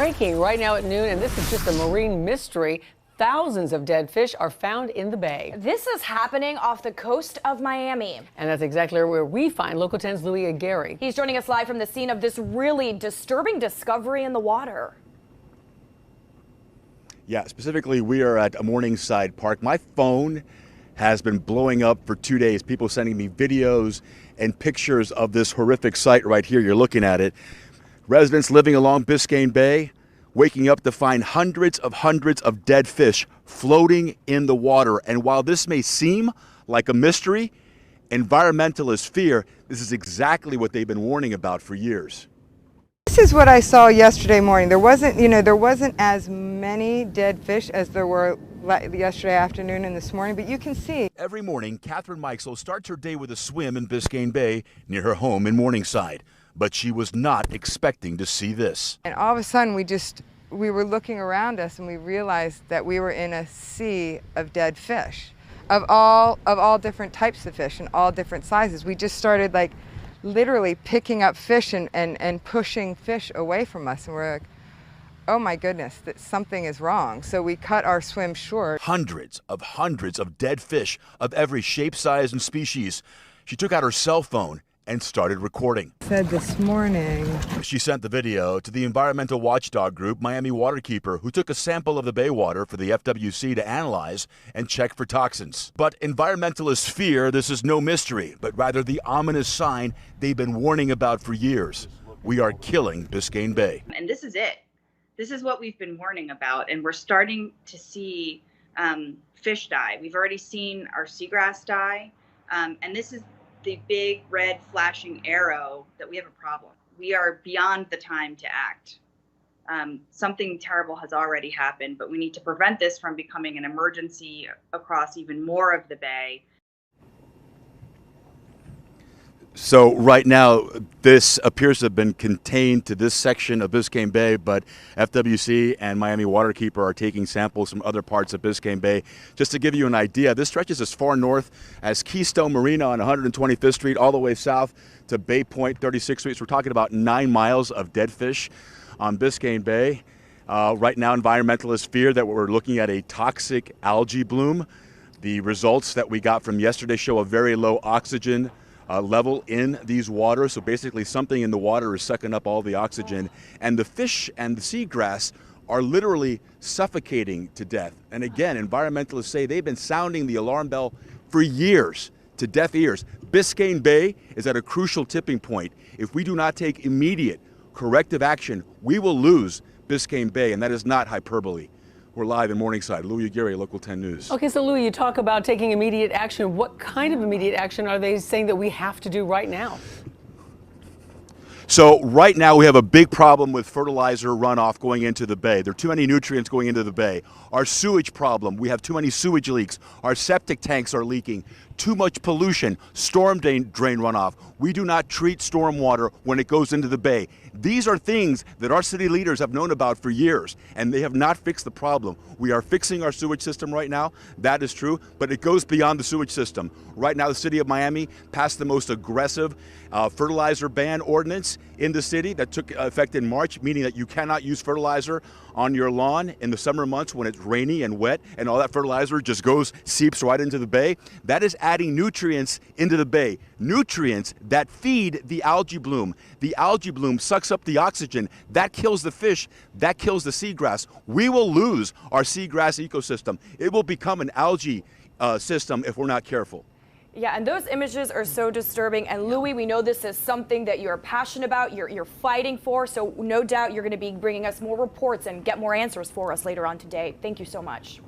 breaking right now at noon, and this is just a marine mystery. Thousands of dead fish are found in the bay. This is happening off the coast of Miami. And that's exactly where we find Local 10's Louis Aguirre. He's joining us live from the scene of this really disturbing discovery in the water. Yeah, specifically, we are at a Morningside Park. My phone has been blowing up for 2 days. People sending me videos and pictures of this horrific sight right here. You're looking at it. Residents living along Biscayne Bay waking up to find hundreds of dead fish floating in the water. And while this may seem like a mystery, environmentalists fear this is exactly what they've been warning about for years. This is what I saw yesterday morning. There wasn't as many dead fish as there were yesterday afternoon and this morning, but you can see. Every morning, Catherine Mikesell starts her day with a swim in Biscayne Bay near her home in Morningside. But she was not expecting to see this. And all of a sudden, we were looking around us and we realized that we were in a sea of dead fish, of all different types of fish and all different sizes. We just started like literally picking up fish and pushing fish away from us, and we're like, oh my goodness, that something is wrong. So we cut our swim short. Hundreds of dead fish of every shape, size, and species. She took out her cell phone and started recording. Said this morning. She sent the video to the environmental watchdog group Miami Waterkeeper, who took a sample of the bay water for the FWC to analyze and check for toxins. But environmentalists fear this is no mystery, but rather the ominous sign they've been warning about for years. We are killing Biscayne Bay. And this is it. This is what we've been warning about, and we're starting to see fish die. We've already seen our seagrass die, and this is the big red flashing arrow that we have a problem. We are beyond the time to act. Something terrible has already happened, but we need to prevent this from becoming an emergency across even more of the bay. So right now, this appears to have been contained to this section of Biscayne Bay, but FWC and Miami Waterkeeper are taking samples from other parts of Biscayne Bay. Just to give you an idea, this stretches as far north as Keystone Marina on 125th Street, all the way south to Bay Point, 36th Street. So we're talking about 9 miles of dead fish on Biscayne Bay. Right now, environmentalists fear that we're looking at a toxic algae bloom. The results that we got from yesterday show a very low oxygen level in these waters. So basically something in the water is sucking up all the oxygen, and the fish and the seagrass are literally suffocating to death. And again, environmentalists say they've been sounding the alarm bell for years to deaf ears. Biscayne Bay is at a crucial tipping point. If we do not take immediate corrective action, we will lose Biscayne Bay, and that is not hyperbole. We're live in Morningside. Louis Aguirre, Local 10 News. Okay, so Louis, you talk about taking immediate action. What kind of immediate action are they saying that we have to do right now? So right now we have a big problem with fertilizer runoff going into the bay. There are too many nutrients going into the bay. Our sewage problem, we have too many sewage leaks. Our septic tanks are leaking. Too much pollution, storm drain runoff. We do not treat stormwater when it goes into the bay. These are things that our city leaders have known about for years, and they have not fixed the problem. We are fixing our sewage system right now, that is true, but it goes beyond the sewage system. Right now, the city of Miami passed the most aggressive fertilizer ban ordinance in the city that took effect in March, meaning that you cannot use fertilizer on your lawn in the summer months when it's rainy and wet, and all that fertilizer just seeps right into the bay. That is adding nutrients into the bay, nutrients that feed the algae bloom. The algae bloom sucks up the oxygen, that kills the fish, that kills the seagrass. We will lose our seagrass ecosystem. It will become an algae system if we're not careful. Yeah, and those images are so disturbing. And Louis, we know this is something that you're passionate about, you're fighting for, so no doubt you're going to be bringing us more reports and get more answers for us later on today. Thank you so much.